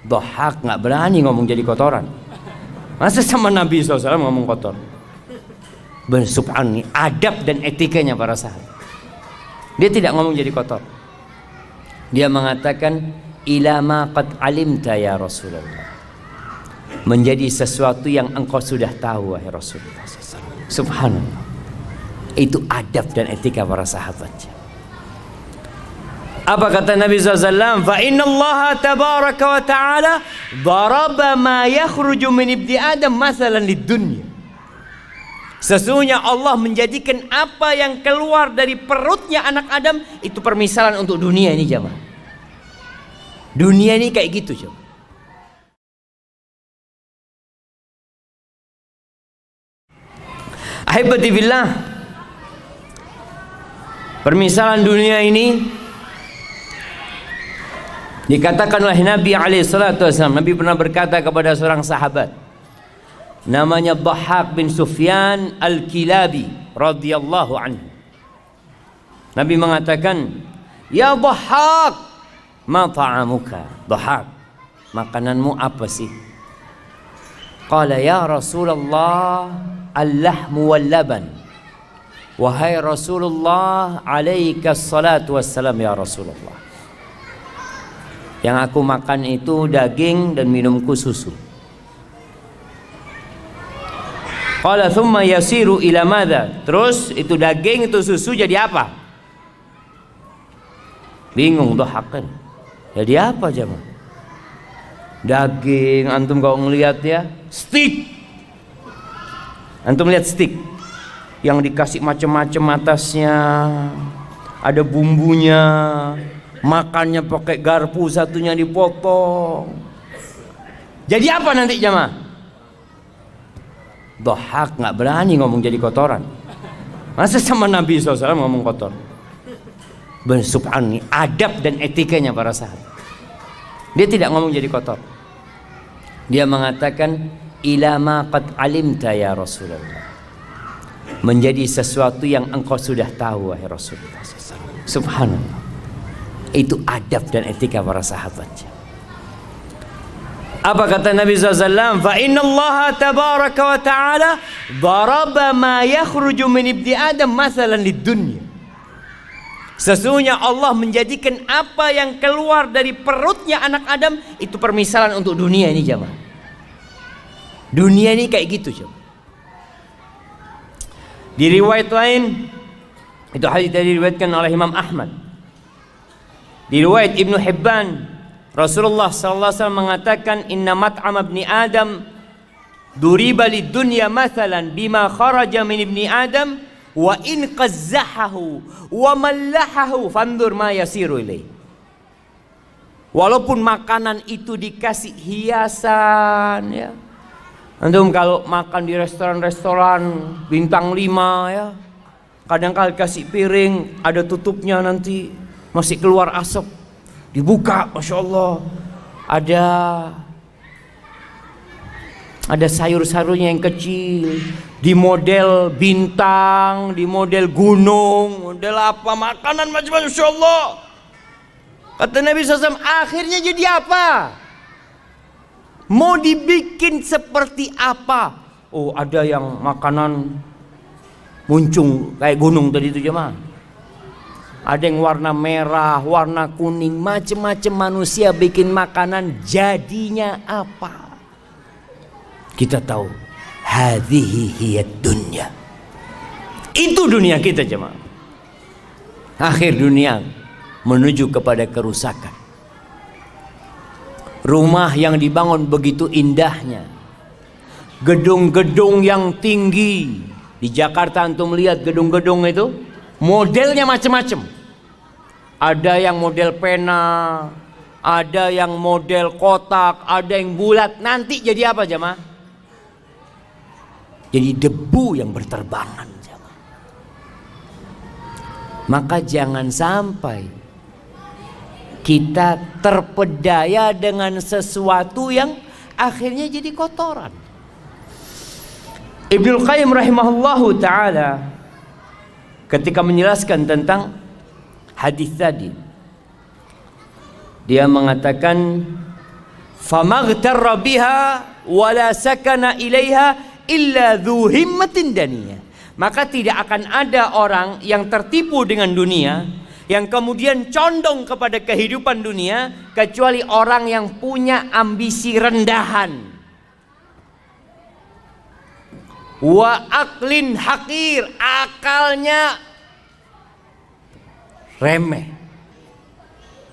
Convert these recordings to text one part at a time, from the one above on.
Dhahak nggak berani ngomong jadi kotoran. Masa sama Nabi SAW ngomong kotor? Subhanallah, adab dan etikanya para sahabat. Dia tidak ngomong jadi kotor. Dia mengatakan, ila ma qad alimta ya Rasulullah. Menjadi sesuatu yang engkau sudah tahu wahai Rasulullah SAW. Subhanallah. Itu adab dan etika para sahabat. Apa kata Nabi SAW? Fa inna Allah tabaraka wa ta'ala daraba ma yakhruju min ibni Adam mathalan lid dunya. Sesungguhnya Allah menjadikan apa yang keluar dari perutnya anak Adam itu permisalan untuk dunia ini jemaah. Dunia ini kayak gitu coba. Ahibati billah, permisalan dunia ini dikatakan oleh Nabi SAW. Nabi pernah berkata kepada seorang sahabat namanya Dhahak bin Sufyan Al-Kilabi radhiyallahu anhu. Nabi mengatakan, ya Dhahak, ma ta'amuka? Dhahak, makananmu apa sih? Qala ya Rasulullah, al-lahmu wal-laban. Wahai Rasulullah, alaika salatu wassalam ya Rasulullah. Yang aku makan itu daging dan minumku susu. Qala thumma yasiru ila madza? Terus itu daging itu susu jadi apa? Bingung Dhahak kan. Jadi apa jemaah? Daging, antum kalau ngelihat ya, steak. Antum lihat steak yang dikasih macam-macam atasnya, ada bumbunya, makannya pakai garpu, satunya dipotong. Jadi apa nanti jemaah? Dhahak nggak berani ngomong jadi kotoran. Masa sama Nabi SAW ngomong kotor? Subhanallah, adab dan etikanya para sahabat. Dia tidak ngomong jadi kotor. Dia mengatakan, ila ma qad alimta ya Rasulullah. Menjadi sesuatu yang engkau sudah tahu wahai Rasulullah SAW. Subhanallah. Itu adab dan etika para sahabat. Apa kata Nabi SAW? Fa inna Allah tabaraka wa ta'ala daraba ma yakhruju min ibni Adam mathalan lid dunya. Sesungguhnya Allah menjadikan apa yang keluar dari perutnya anak Adam itu permisalan untuk dunia ini jemaah. Dunia ini kayak gitu coba. Di riwayat lain, itu hadis tadi diriwayatkan oleh Imam Ahmad. Di riwayat Ibnu Hibban, Rasulullah SAW mengatakan, inna mat'am ibni Adam duriba lid dunya mathalan bima kharaja min ibni Adam wa in qazzahahu wa mallahahu fandur ma yasiru ilaih. Walaupun makanan itu dikasih hiasan ya. Antum kalau makan di restoran-restoran bintang 5 ya, kadang-kadang kasih piring ada tutupnya, nanti masih keluar asap, dibuka, masya Allah ada sayur-sayurnya yang kecil, di model bintang, di model gunung, model apa, makanan macam-macam, masya Allah. Kata Nabi SAW, akhirnya jadi apa? Mau dibikin seperti apa? Oh, ada yang makanan muncung kayak gunung tadi itu jemaah. Ada yang warna merah, warna kuning, macam-macam manusia bikin makanan, jadinya apa? Kita tahu, hadhihi hiyad dunya. Itu dunia kita jemaah. Akhir dunia menuju kepada kerusakan. Rumah yang dibangun begitu indahnya, gedung-gedung yang tinggi. Di Jakarta antum lihat gedung-gedung itu modelnya macam-macam. Ada yang model pena, ada yang model kotak, ada yang bulat. Nanti jadi apa jemaah? Jadi debu yang berterbangan jemaah. Maka jangan sampai kita terpedaya dengan sesuatu yang akhirnya jadi kotoran. Ibnu Qayyim rahimahullahu ta'ala ketika menjelaskan tentang hadis tadi, dia mengatakan Famaghtarra biha wala sakana ilaiha illa dzu himmatin daniyah. Maka tidak akan ada orang yang tertipu dengan dunia, yang kemudian condong kepada kehidupan dunia, kecuali orang yang punya ambisi rendahan. Wa aqlin hakir, akalnya remeh,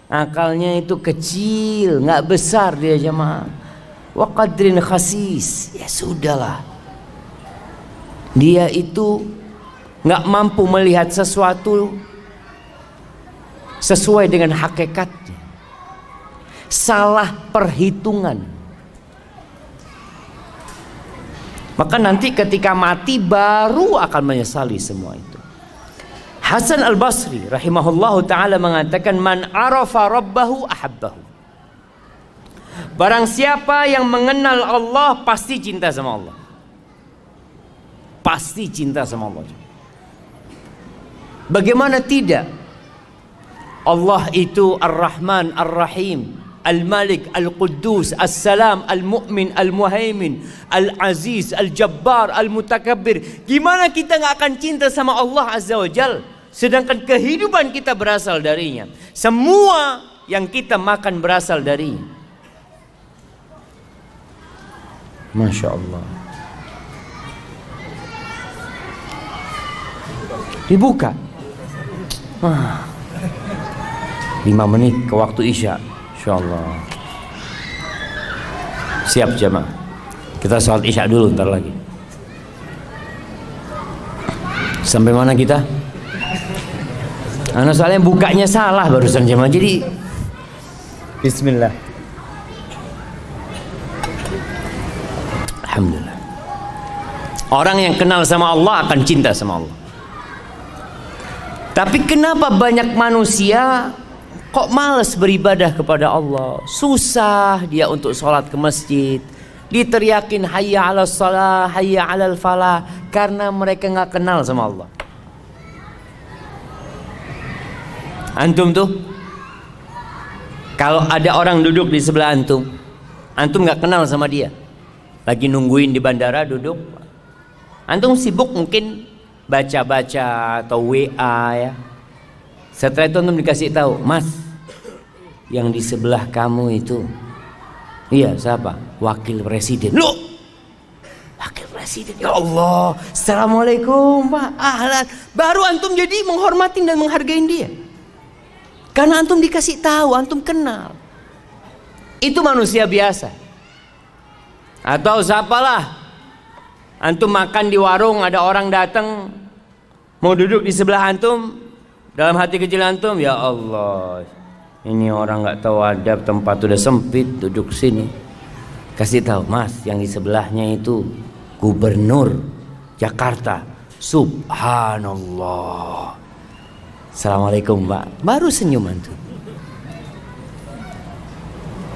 akalnya itu kecil, nggak besar dia jemaah. Wa qadrin khasis, ya sudahlah, dia itu nggak mampu melihat sesuatu sesuai dengan hakikatnya, salah perhitungan. Maka nanti ketika mati baru akan menyesali semua itu. Hasan al-Basri rahimahullahu ta'ala mengatakan, man arafa rabbahu ahabbahu. Barang siapa yang mengenal Allah pasti cinta sama Allah. Pasti cinta sama Allah. Bagaimana tidak? Allah itu Ar-Rahman Ar-Rahim, Al-Malik, Al-Quddus, As-Salam, Al-Mu'min, Al-Muhaimin, Al-Aziz, Al-Jabbar, Al-Mutakabbir. Gimana kita gak akan cinta sama Allah Azza wa Jal, sedangkan kehidupan kita berasal darinya. Semua yang kita makan berasal darinya. Masya Allah. Dibuka 5 menit ke waktu Isya. InsyaAllah. Siap jemaah. Kita sholat Isya dulu ntar lagi. Sampai mana kita? Anak soalnya bukanya salah barusan jemaah. Jadi bismillah. Alhamdulillah. Orang yang kenal sama Allah akan cinta sama Allah. Tapi kenapa banyak manusia kok malas beribadah kepada Allah? Susah dia untuk sholat ke masjid. Diteriakin hayya ala salah, hayya ala falah, karena mereka gak kenal sama Allah. Antum tuh, kalau ada orang duduk di sebelah antum, antum gak kenal sama dia, lagi nungguin di bandara duduk, antum sibuk mungkin baca-baca atau WA ya. Setelah itu antum dikasih tahu, Mas, yang di sebelah kamu itu, iya siapa? Wakil Presiden. Loh, Wakil Presiden, ya Allah, Assalamualaikum Pak, ahlan. Baru antum jadi menghormatin dan menghargain dia, karena antum dikasih tahu, antum kenal. Itu manusia biasa. Atau siapalah, antum makan di warung, ada orang datang mau duduk di sebelah antum, dalam hati kecil antum, ya Allah, ini orang nggak tahu adab, tempat udah sempit, duduk sini. Kasih tahu, Mas, yang di sebelahnya itu Gubernur Jakarta. Subhanallah. Assalamualaikum Pak. Baru senyum antum.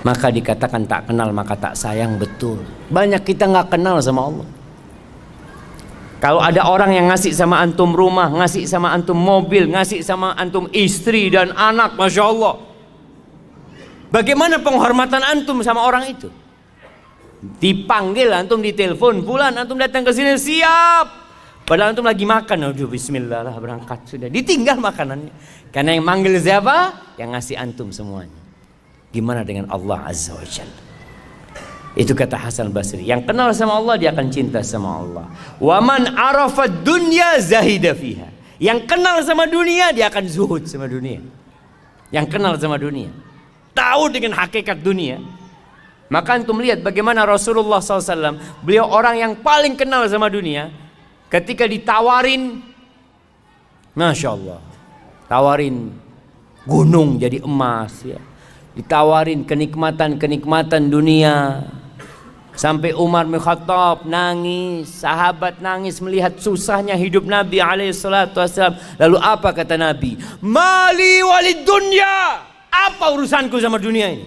Maka dikatakan tak kenal maka tak sayang, betul. Banyak kita nggak kenal sama Allah. Kalau ada orang yang ngasih sama antum rumah, ngasih sama antum mobil, ngasih sama antum istri dan anak, Masya Allah, bagaimana penghormatan antum sama orang itu? Dipanggil antum, ditelepon, bulan antum datang ke sini, siap. Padahal antum lagi makan, aduh bismillah lah berangkat sudah. Ditinggal makanannya. Karena yang manggil siapa? Yang ngasih antum semuanya. Gimana dengan Allah Azza wa Jalla? Itu kata Hasan Basri, yang kenal sama Allah dia akan cinta sama Allah. Wa man arafa dunya zahida fiha. Yang kenal sama dunia dia akan zuhud sama dunia. Yang kenal sama dunia, tahu dengan hakikat dunia. Maka antum lihat bagaimana Rasulullah SAW, beliau orang yang paling kenal sama dunia. Ketika ditawarin, Masya Allah, tawarin gunung jadi emas ya. Ditawarin kenikmatan-kenikmatan dunia. Sampai Umar bin Khattab nangis, sahabat nangis melihat susahnya hidup Nabi SAW. Lalu apa kata Nabi? Mali walid dunya. Apa urusanku sama dunia ini?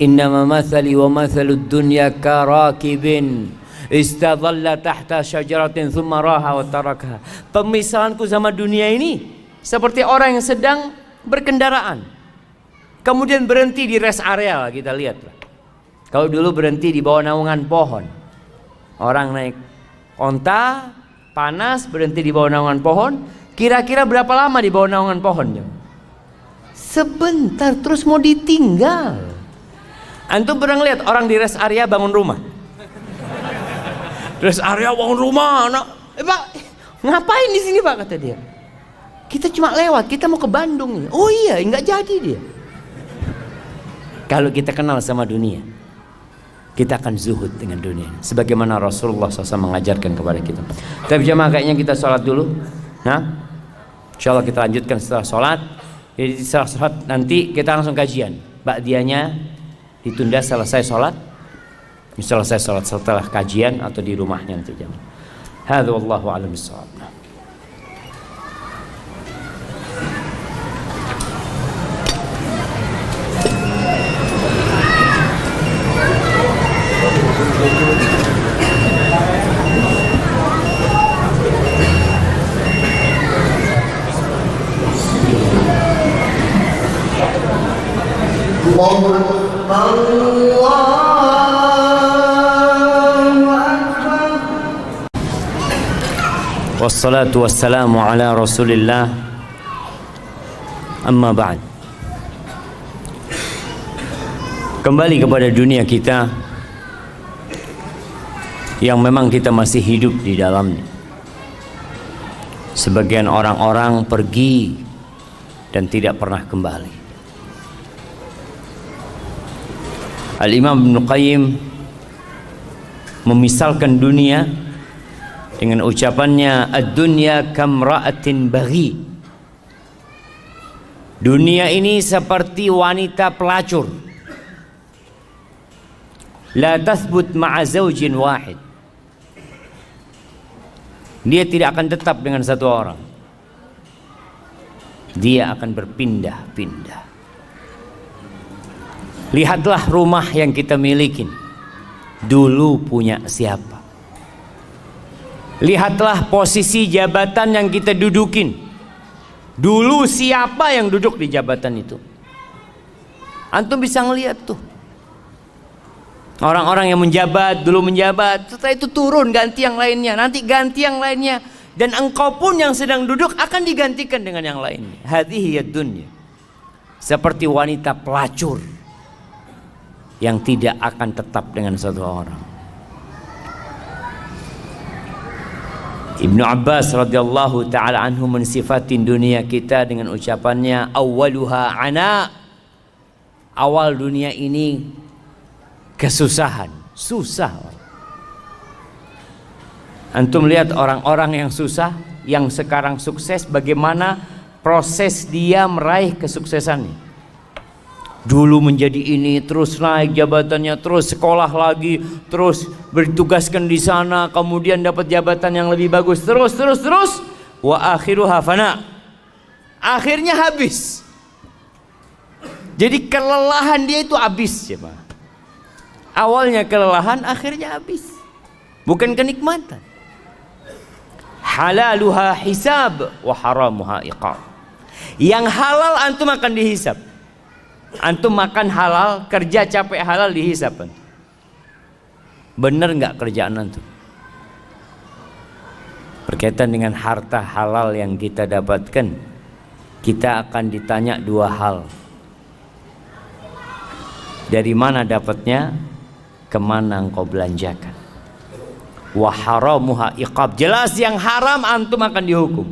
Innama mathali wa mathalud dunya karakibin istadhalla tahta syajaratin thumma raha wa tarakaha. Pemisahanku sama dunia ini seperti orang yang sedang berkendaraan. kemudian berhenti di rest area, kita lihat. Kalau dulu berhenti di bawah naungan pohon, orang naik onta panas berhenti di bawah naungan pohon, kira-kira berapa lama di bawah naungan pohon? Sebentar, terus mau ditinggal. Antum pernah lihat orang di rest area bangun rumah? Rest area bangun rumah, Pak, ngapain di sini Pak, kata dia. Kita cuma lewat, kita mau ke Bandung. Oh iya, nggak jadi dia. Kalau kita kenal sama dunia, kita akan zuhud dengan dunia, sebagaimana Rasulullah SAW mengajarkan kepada kita. Tapi jemaah, kayaknya kita sholat dulu. Nah, insya Allah kita lanjutkan setelah sholat. Jadi setelah sholat nanti kita langsung kajian. Ba'diyahnya ditunda selesai sholat. Selesai sholat setelah kajian atau di rumahnya nanti jemaah. Hadza wallahu a'lam bissawab. Wassalatu wassalamu ala Rasulillah. Amma ba'd. Kembali kepada dunia kita yang memang kita masih hidup di dalamnya. Sebagian orang-orang pergi dan tidak pernah kembali. Al-Imam Ibnu Qayyim memisalkan dunia dengan ucapannya, ad-dunya kamra'atin baghi. Dunia ini seperti wanita pelacur, la tathbut ma'a zawjin wahid. Dia tidak akan tetap dengan satu orang, dia akan berpindah-pindah. Lihatlah rumah yang kita miliki, dulu punya siapa? Lihatlah posisi jabatan yang kita dudukin, dulu siapa yang duduk di jabatan itu? Antum bisa ngelihat tuh, orang-orang yang menjabat, dulu menjabat, setelah itu turun ganti yang lainnya, nanti ganti yang lainnya, dan engkau pun yang sedang duduk akan digantikan dengan yang lainnya. Hadhihi ad-dunya, seperti wanita pelacur yang tidak akan tetap dengan satu orang. Ibnu Abbas radhiyallahu taala anhu mensifatin dunia kita dengan ucapannya, awwaluha ana. Awal dunia ini kesusahan, susah. Antum lihat orang-orang yang susah, yang sekarang sukses, bagaimana proses dia meraih kesuksesannya. Dulu menjadi ini, terus naik jabatannya, terus sekolah lagi, terus bertugaskan di sana, kemudian dapat jabatan yang lebih bagus, terus wa akhiruha fana. Akhirnya habis. Jadi kelelahan dia itu habis ya, Pak. Awalnya kelelahan, akhirnya habis. Bukan kenikmatan. Halaluha hisab wa haramuha iqab. Yang halal antum akan dihisab. Antum makan halal, kerja capek halal, dihisab. Bener nggak kerjaan antum? Berkaitan dengan harta halal yang kita dapatkan, kita akan ditanya dua hal. Dari mana dapatnya? Kemana engkau belanjakan? Wa haramuha iqab. Jelas yang haram antum akan dihukum.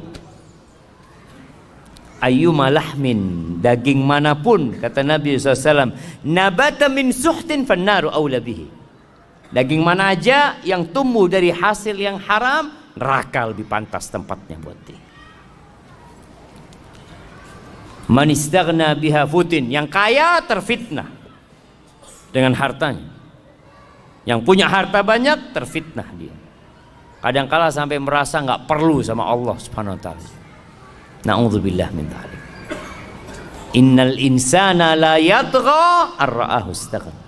Ayyuma lahmin, daging manapun, kata Nabi SAW, nabata min suhtin fannaru awla bihi. Daging mana aja yang tumbuh dari hasil yang haram, neraka lebih pantas tempatnya buat dia. Man istaghna biha futin, yang kaya terfitnah dengan hartanya. Yang punya harta banyak terfitnah dia. Kadang-kala sampai merasa nggak perlu sama Allah Subhanahu wa taala. Na'udzubillah min dzalik. Innal insana la yatgha ar-ra'ahu istaghna.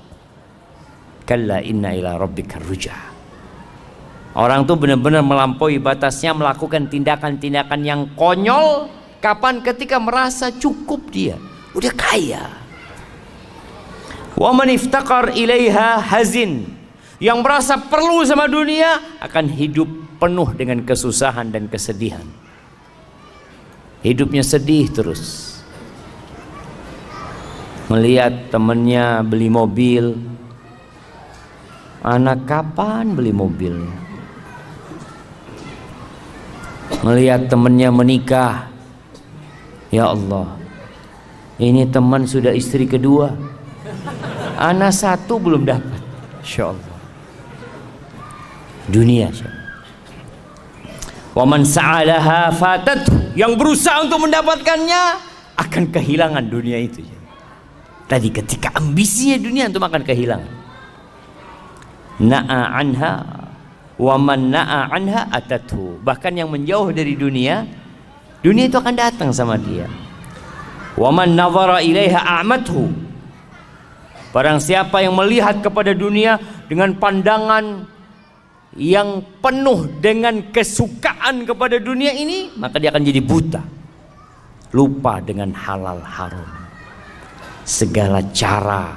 Kalla inna ila rabbika ruj'a. Orang tuh benar-benar melampaui batasnya, melakukan tindakan-tindakan yang konyol kapan? Ketika merasa cukup dia, udah kaya, Wa man iftaqar ilaiha hazin. Yang merasa perlu sama dunia akan hidup penuh dengan kesusahan dan kesedihan. Hidupnya sedih terus. Melihat temannya beli mobil. Anak kapan beli mobil? Melihat temannya menikah. Ya Allah, ini teman sudah istri kedua, anak satu belum dapat. Insya Allah. Dunia. Wa man sa'alaha fatathu. Yang berusaha untuk mendapatkannya akan kehilangan dunia itu. Tadi ketika ambisinya dunia antum akan kehilangan. Na'a anha wa man na'a anha atathu. Bahkan yang menjauh dari dunia, dunia itu akan datang sama dia. Wa man nazara ilaiha a'mathu. Barang siapa yang melihat kepada dunia dengan pandangan yang penuh dengan kesukaan kepada dunia ini, maka dia akan jadi buta, lupa dengan halal haram. Segala cara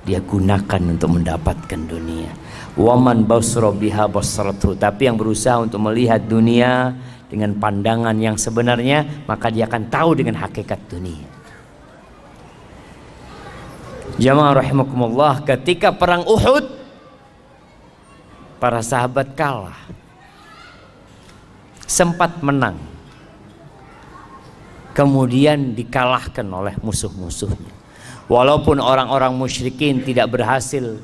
dia gunakan untuk mendapatkan dunia. Waman basra biha basratu. Tapi yang berusaha untuk melihat dunia dengan pandangan yang sebenarnya, maka dia akan tahu dengan hakikat dunia. Jamaah rahimakumullah, ketika perang Uhud, para sahabat kalah, sempat menang, kemudian dikalahkan oleh musuh-musuhnya. Walaupun orang-orang musyrikin tidak berhasil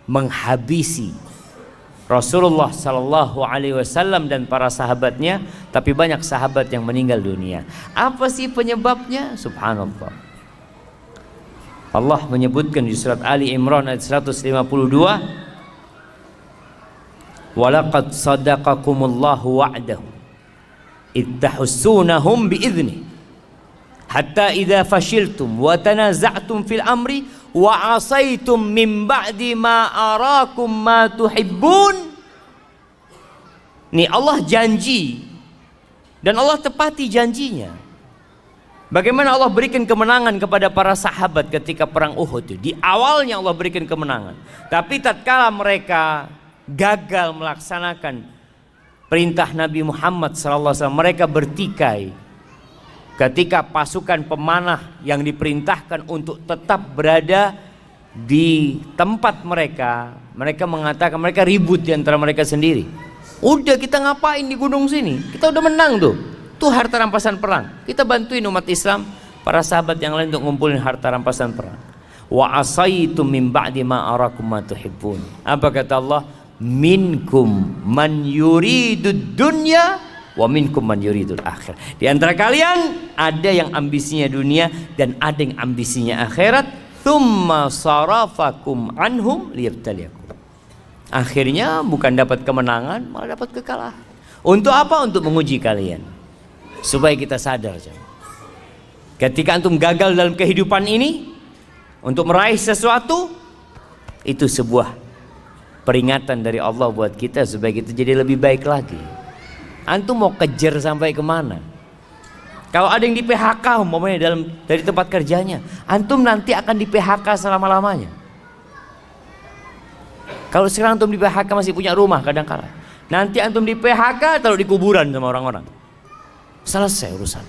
menghabisi Rasulullah Sallallahu Alaihi Wasallam dan para sahabatnya, tapi banyak sahabat yang meninggal dunia. Apa sih penyebabnya? Subhanallah. Allah menyebutkan di surat Ali Imran ayat 152, walaqad sadaqakumullahu wa'dahu ittahussunahum bi'idznih hatta idza fashiltum wa tanaza'tum fil amri wa asaitum min ba'di ma arakum ma tuhibbun. Nih Allah janji dan Allah tepati janjinya. Bagaimana Allah berikan kemenangan kepada para sahabat ketika perang Uhud. Di awalnya Allah berikan kemenangan, tapi tatkala mereka gagal melaksanakan perintah Nabi Muhammad SAW, mereka bertikai. Ketika pasukan pemanah yang diperintahkan untuk tetap berada di tempat mereka, mereka mengatakan, mereka ribut di antara mereka sendiri. Udah, kita ngapain di gunung sini? Kita udah menang tuh. Tuh harta rampasan perang. Kita bantuin umat Islam, para sahabat yang lain untuk ngumpulin harta rampasan perang. Wa asaitum min ba'di ma arakum ma tuhibbun. Apa kata Allah? Minkum man yuridud dunya wa minkum man yuridul akhir. Di antara kalian ada yang ambisinya dunia dan ada yang ambisinya akhirat. Tsumma sarafakum anhum liyabtaliyakum. Akhirnya bukan dapat kemenangan, malah dapat kekalahan. Untuk apa? Untuk menguji kalian, supaya kita sadar. Ketika antum gagal dalam kehidupan ini untuk meraih sesuatu, itu sebuah peringatan dari Allah buat kita supaya kita jadi lebih baik lagi. Antum mau kejar sampai kemana? Kalau ada yang di PHK umpamanya dari tempat kerjanya, antum nanti akan di PHK selama-lamanya. Kalau sekarang antum di PHK masih punya rumah kadang-kala, nanti antum di PHK taruh di kuburan sama orang-orang. Selesai urusan.